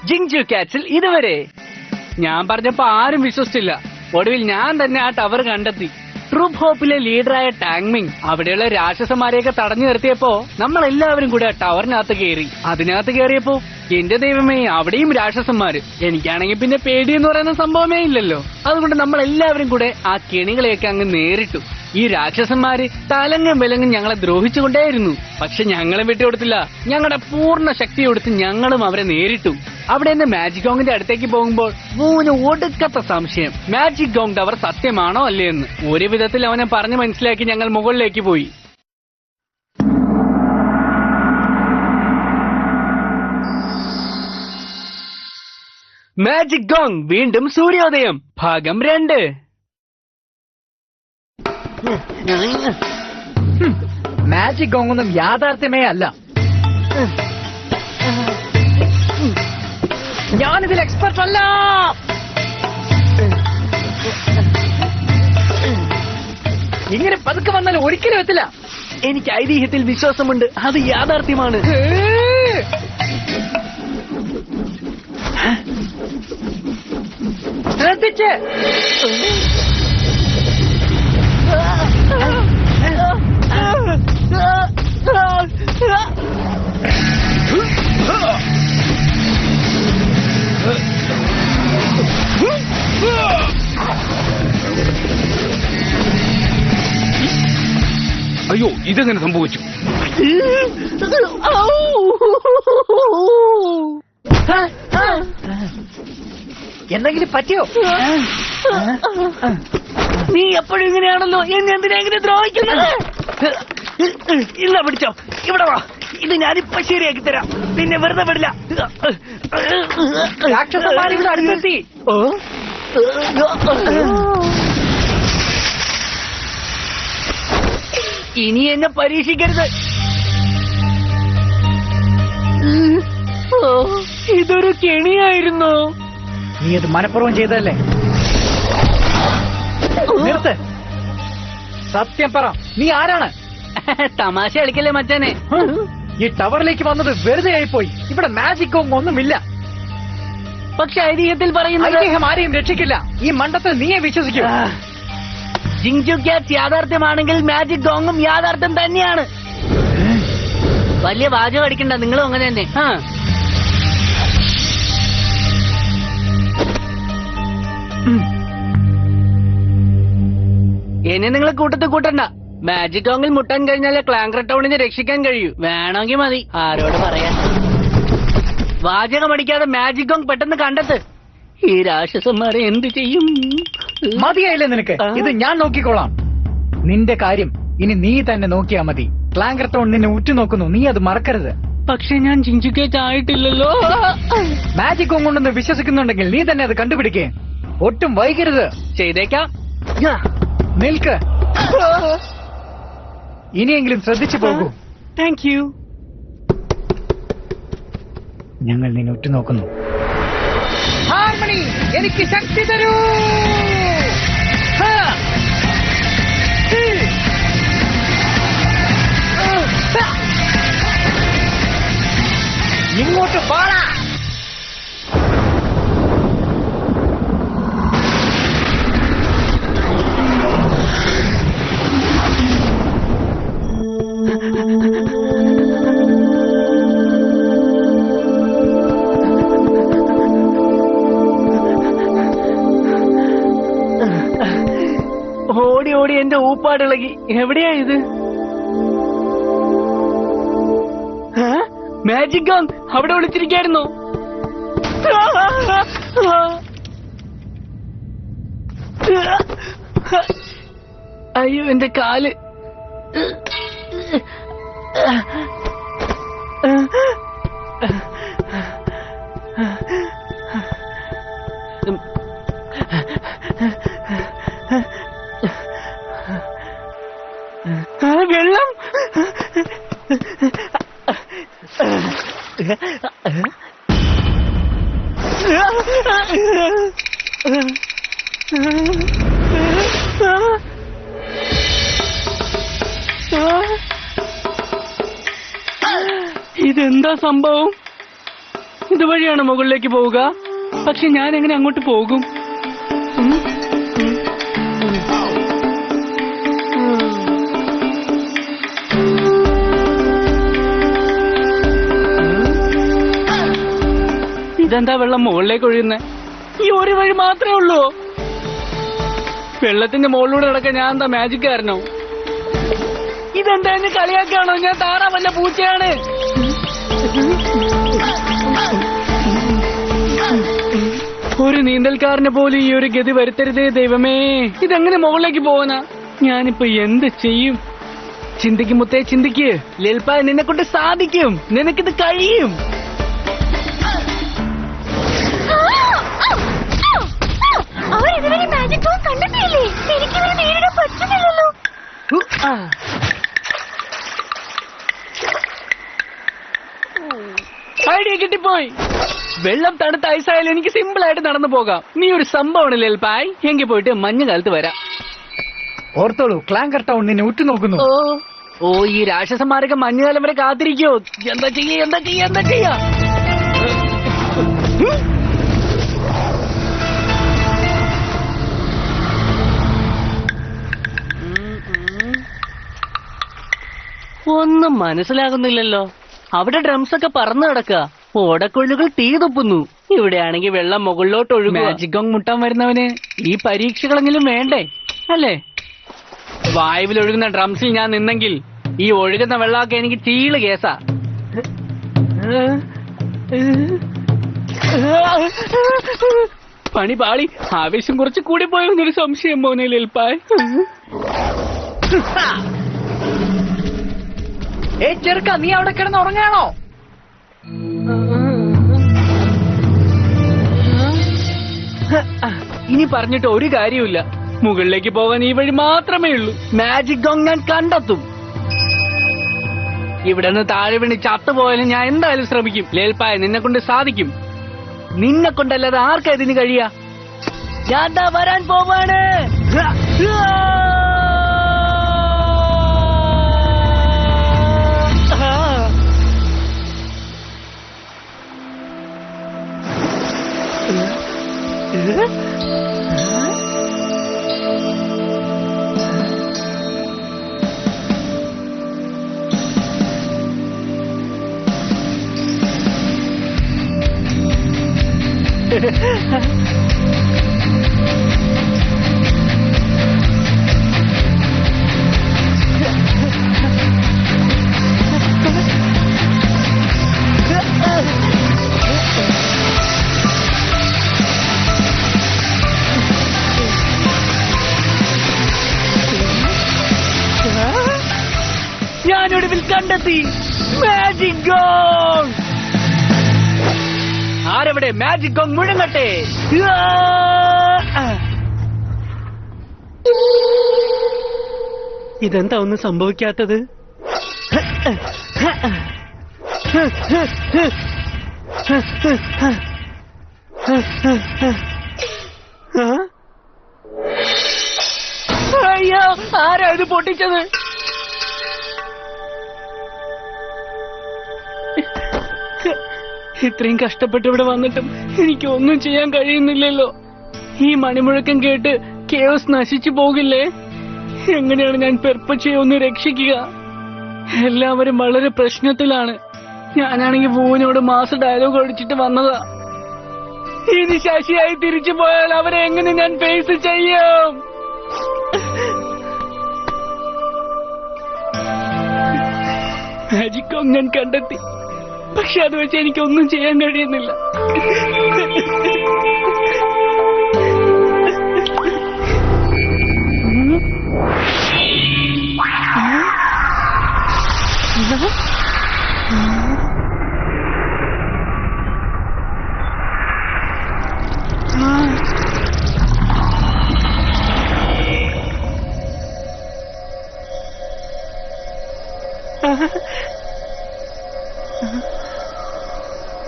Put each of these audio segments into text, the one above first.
ജിങ്ജു കാറ്റ്സിൽ ഇതുവരെ ഞാൻ പറഞ്ഞപ്പോ ആരും വിശ്വസിച്ചില്ല. ഒടുവിൽ ഞാൻ തന്നെ ആ ടവർ കണ്ടെത്തി. ട്രൂപ്പ് ഹോപ്പിലെ ലീഡറായ ടാങ്മിങ് അവിടെയുള്ള രാക്ഷസന്മാരെയൊക്കെ തടഞ്ഞു നിർത്തിയപ്പോ നമ്മൾ എല്ലാവരും കൂടെ ടവറിനകത്ത് കയറി. അതിനകത്ത് കയറിയപ്പോ എന്റെ ദൈവമേ, അവിടെയും രാക്ഷസന്മാര്. എനിക്കാണെങ്കിൽ പിന്നെ പേടിയെന്ന് പറയുന്ന സംഭവമേ ഇല്ലല്ലോ. അതുകൊണ്ട് നമ്മൾ എല്ലാവരും കൂടെ ആ കെണികളെയൊക്കെ അങ്ങ് നേരിട്ടു. ഈ രാക്ഷസന്മാര് തലങ്ങും വിലങ്ങും ഞങ്ങളെ ദ്രോഹിച്ചുകൊണ്ടേയിരുന്നു. പക്ഷെ ഞങ്ങളെ വിട്ടുകൊടുത്തില്ല. ഞങ്ങളുടെ പൂർണ്ണ ശക്തി കൊടുത്ത് ഞങ്ങളും അവരെ നേരിട്ടു. അവിടെ നിന്ന് മാജിക് ഗോങ്ങിന്റെ അടുത്തേക്ക് പോകുമ്പോൾ മൂന്ന് ഒടുക്കത്തെ സംശയം, മാജിക് ഗോങ് ടവർ സത്യമാണോ അല്ലേ എന്ന്. ഒരു വിധത്തിൽ അവനെ പറഞ്ഞു മനസ്സിലാക്കി ഞങ്ങൾ മുകളിലേക്ക് പോയി. മാജിക് ഗോങ് വീണ്ടും സൂര്യോദയം ഭാഗം 2. മാജിക് ഗോങ് ഒന്നും യാഥാർത്ഥ്യമേ അല്ല. ഞാനിതിൽ എക്സ്പെർട്ട് അല്ല. ഇങ്ങനെ പതുക്കെ വന്നാൽ ഒരിക്കലും എത്തില്ല. എനിക്ക് ഐതിഹ്യത്തിൽ വിശ്വാസമുണ്ട്, അത് യാഥാർത്ഥ്യമാണ്. ശ്രദ്ധിച്ച്. അയ്യോ, ഇതെങ്ങനെ സംഭവിച്ചു? എന്തെങ്കിലും പറ്റിയോ? നീ എപ്പോഴും ഇങ്ങനെയാണല്ലോ. എന്നെ എന്തിനാ ഇങ്ങനെ ദ്രോഹിക്കുന്നത്? ഇല്ല, പിടിച്ചോ. ഇവിടെ വാ. ഇത് ഞാനിപ്പോ ശരിയാക്കി തരാം. നിന്നെ വെറുതെ വിടില്ല. രാക്ഷസന്മാർ ഇവിടെ അടുത്തെത്തി. ഇനി എന്നെ പരീക്ഷിക്കരുത്. ഇതൊരു കെണിയായിരുന്നു. നീ അത് മനഃപൂർവ്വം ചെയ്തതല്ലേ? നിർത്ത്. സത്യം പറ, നീ ആരാണ്? തമാശ കളിക്കല്ലേ മച്ചാനെ. ഈ ടവറിലേക്ക് വന്നത് വെറുതെ ആയിപ്പോയി. ഇവിടെ മാജിക് ഗോങ് ഒന്നുമില്ല. പക്ഷെ ഐതിഹ്യത്തിൽ പറയുന്നത് ഐതിഹ്യം ആരെയും രക്ഷിക്കില്ല. ഈ മണ്ടത്തിൽ നീയെ വിശ്വസിക്കും. ജിങ്ജു ക്യാറ്റ്സ് യാഥാർത്ഥ്യമാണെങ്കിൽ മാജിക് ഗോങ്ങും യാഥാർത്ഥ്യം തന്നെയാണ്. വലിയ വാചകം അടിക്കണ്ട, നിങ്ങളും അങ്ങനെ തന്നെ. എന്നെ നിങ്ങൾ കൂട്ടത്തിൽ കൂട്ടണ്ട. മാജിക് ഗോങ്ങിൽ മുട്ടാൻ കഴിഞ്ഞാലേ ക്ലാങ്കർ ടൗണിനെ രക്ഷിക്കാൻ കഴിയൂ. വേണമെങ്കിൽ മതി. ആരോട് പറയാൻ? വാചകം അടിക്കാതെ മാജിക് ഗോങ് പെട്ടെന്ന് കണ്ടെത്ത്. ഈ രാക്ഷസന്മാരെ എന്ത് ചെയ്യും? മതിയായില്ലേ നിനക്ക്? ഇത് ഞാൻ നോക്കിക്കോളാം. നിന്റെ കാര്യം ഇനി നീ തന്നെ നോക്കിയാ മതി. ക്ലാങ്കർ ടൗൺ നിന്നെ ഉറ്റുനോക്കുന്നു, നീ അത് മറക്കരുത്. പക്ഷെ ഞാൻ ജിങ്ജു ക്യാറ്റ് ആയിട്ടില്ലല്ലോ. മാജിക് ഗോങ് ഉണ്ടെന്ന് വിശ്വസിക്കുന്നുണ്ടെങ്കിൽ നീ തന്നെ അത് കണ്ടുപിടിക്കേ. ഒട്ടും വൈകരുത്. ചെയ്തേക്കാം. നിൽക്ക്. ഇനിയെങ്കിലും ശ്രദ്ധിച്ചു പോകൂ. Thank you. ഞങ്ങൾ നിന്നെ ഉറ്റുനോക്കുന്നു. ഹാർമണി, എനിക്ക് ശക്തി തരൂ. ഇങ്ങോട്ട് പാടാ. ഓടി ഓടി എന്റെ ഊപ്പാടിളകി. എവിടെയാ ഇത്? മാജിക് ഗോങ് അവിടെ വിളിച്ചിരിക്കായിരുന്നു. അയ്യോ, എന്റെ കാല്. വെള്ളം. ഇതെന്താ സംഭവം? ഇതുവഴിയാണ് മുകളിലേക്ക് പോവുക. പക്ഷെ ഞാൻ എങ്ങനെ അങ്ങോട്ട് പോകും? ഇതെന്താ വെള്ളം മുകളിലേക്ക് ഒഴുകുന്നേ? ഈ ഒരു വഴി മാത്രമേ ഉള്ളൂ. വെള്ളത്തിന്റെ മുകളിലൂടെ നടക്കാൻ ഞാൻ എന്താ മാജിക്കാരനോ? ഇതെന്താ എന്നെ കളിയാക്കാണോ? ഞാൻ താറാവല്ല, പൂച്ചയാണ്. ഒരു നീന്തൽക്കാരനെ പോലും ഈ ഒരു ഗതി വരുത്തരുതേ ദൈവമേ. ഇതെങ്ങനെ മുകളിലേക്ക് പോവാനാ? ഞാനിപ്പോ എന്ത് ചെയ്യും? ചിന്തിക്കും മുത്തേ, ചിന്തിക്ക്. ലേൽപ്പായ, നിന്നെ കൊണ്ട് സാധിക്കും. നിനക്കിത് കഴിയും. ഐഡിയ കിട്ടിപ്പോയി. വെള്ളം തണുത്ത ഐസായാലും എനിക്ക് സിമ്പിൾ ആയിട്ട് നടന്നു പോകാം. നീ ഒരു സംഭവമാണ് ലേൽപ്പായ്. എങ്കിൽ പോയിട്ട് മഞ്ഞുകാലത്ത് വരാം. ഓർത്തോളൂ, ക്ലാങ്കർ ടൗൺ നിന്നെ ഉറ്റുനോക്കുന്നു. ഓ, ഈ രാക്ഷസന്മാരൊക്കെ മഞ്ഞുകാലം വരെ കാത്തിരിക്കോ? എന്താ ചെയ്യാ? ഒന്നും മനസ്സിലാകുന്നില്ലല്ലോ. അവിടെ ഡ്രംസ് ഒക്കെ പറന്നു കിടക്കുക. ഓടക്കൊള്ളുകൾ തീ തുപ്പുന്നു. ഇവിടെയാണെങ്കിൽ വെള്ളം മുകളിലോട്ട് ഒഴുകും. മാജിക് ഗോങ് മുട്ടാൻ വരുന്നവന് ഈ പരീക്ഷകളെങ്കിലും വേണ്ടേ അല്ലേ? വായുവിലൊഴുകുന്ന ഡ്രംസിൽ ഞാൻ നിന്നെങ്കിൽ ഈ ഒഴുകുന്ന വെള്ളമൊക്കെ എനിക്ക് ചീള് കേസാ. പണി പാളി. ആവേശം കുറച്ച് കൂടി പോയെന്നൊരു സംശയം പോനെ ലേൽപ്പായ്. ചെറുക്ക, നീ അവിടെ കിടന്ന് ഉറങ്ങാണോ? ഇനി പറഞ്ഞിട്ട് ഒരു കാര്യമില്ല. മുകളിലേക്ക് പോകാൻ ഈ വഴി മാത്രമേ ഉള്ളൂ. മാജിക് ഗോങ് ഞാൻ കണ്ടെത്തും. ഇവിടെ നിന്ന് താഴെ വീണ് ചത്തുപോയാലും ഞാൻ എന്തായാലും ശ്രമിക്കും. ലേൽപ്പായ, നിന്നെ കൊണ്ട് സാധിക്കും. നിന്നെ കൊണ്ടല്ലാതെ ആർക്കാ ഇതിന് കഴിയാ? ഞാൻ ദാ വരാൻ പോവാണ്. ഞാനൊടുവിൽ കണ്ടെത്തി മാജിക് ഗോങ്. ആരവിടെ? മാജിക് ഗോങ് മുഴങ്ങട്ടെ. ഇതെന്താ ഒന്നും സംഭവിക്കാത്തത്? അയ്യോ, ആരാ ഇത് പൊട്ടിച്ചത്? ഇത്രയും കഷ്ടപ്പെട്ട് ഇവിടെ വന്നിട്ടും എനിക്ക് ഒന്നും ചെയ്യാൻ കഴിയുന്നില്ലല്ലോ. ഈ മണിമുഴക്കം കേട്ട് കേവസ് നശിച്ചു പോകില്ലേ? എങ്ങനെയാണ് ഞാൻ പെർപ്പച്ചയെ ഒന്ന് രക്ഷിക്കുക? എല്ലാവരും വളരെ പ്രശ്നത്തിലാണ്. ഞാനാണെങ്കിൽ പൂവിനോട് മാസ് ഡയലോഗ് അടിച്ചിട്ട് വന്നതാ. ഇനി ശശിയായി തിരിച്ചു പോയാൽ അവരെ എങ്ങനെ ഞാൻ ഫേസ് ചെയ്യും? മാജിക് ഗോങ് ഞാൻ കണ്ടെത്തി. പക്ഷെ അത് വെച്ച് എനിക്കൊന്നും ചെയ്യാൻ കഴിയുന്നില്ല.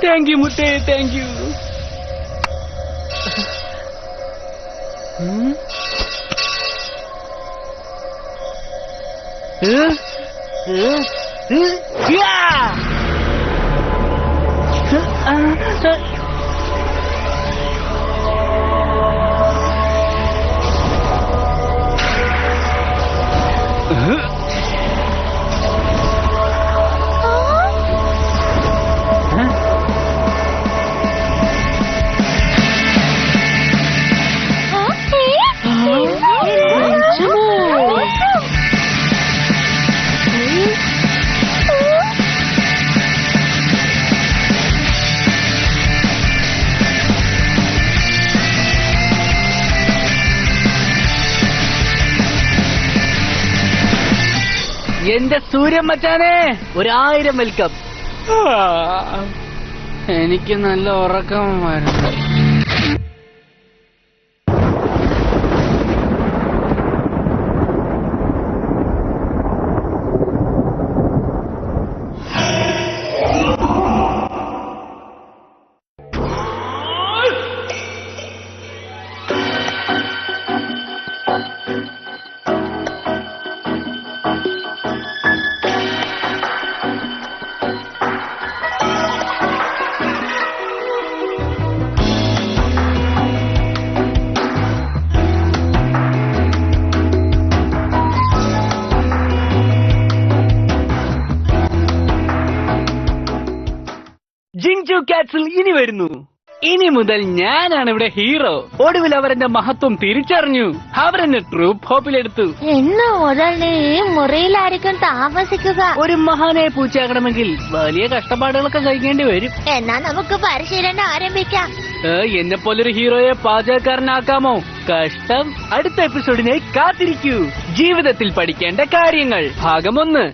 താങ്ക് യു മുത്തേ, താങ്ക് യു. എന്റെ സൂര്യൻ മച്ചാനെ 1000 വെൽക്കം. എനിക്ക് നല്ല ഉറക്കം വരുന്നു. ജിങ്ജു കാറ്റ്സിൽ ഇനി വരുന്നു. ഇനി മുതൽ ഞാനാണ് ഇവിടെ ഹീറോ. ഒടുവിൽ അവരെന്റെ മഹത്വം തിരിച്ചറിഞ്ഞു. അവരെന്നെ ട്രൂപ്പ് ഹോപ്പിലെടുത്തു. ഇന്നു മുതൽ നീ ഈ മുറിയിലായിരിക്കും താമസിക്കുക. ഒരു മഹാനായ പൂച്ചയാകണമെങ്കിൽ വലിയ കഷ്ടപ്പാടുകളൊക്കെ സഹിക്കേണ്ടി വരും. എന്നാ നമുക്ക് പരിശീലനം ആരംഭിക്കാം. എന്നെ പോലൊരു ഹീറോയെ പാചകക്കാരനാക്കാമോ? കഷ്ടം. അടുത്ത എപ്പിസോഡിനെ കാത്തിരിക്കൂ. ജീവിതത്തിൽ പഠിക്കേണ്ട കാര്യങ്ങൾ ഭാഗം 1.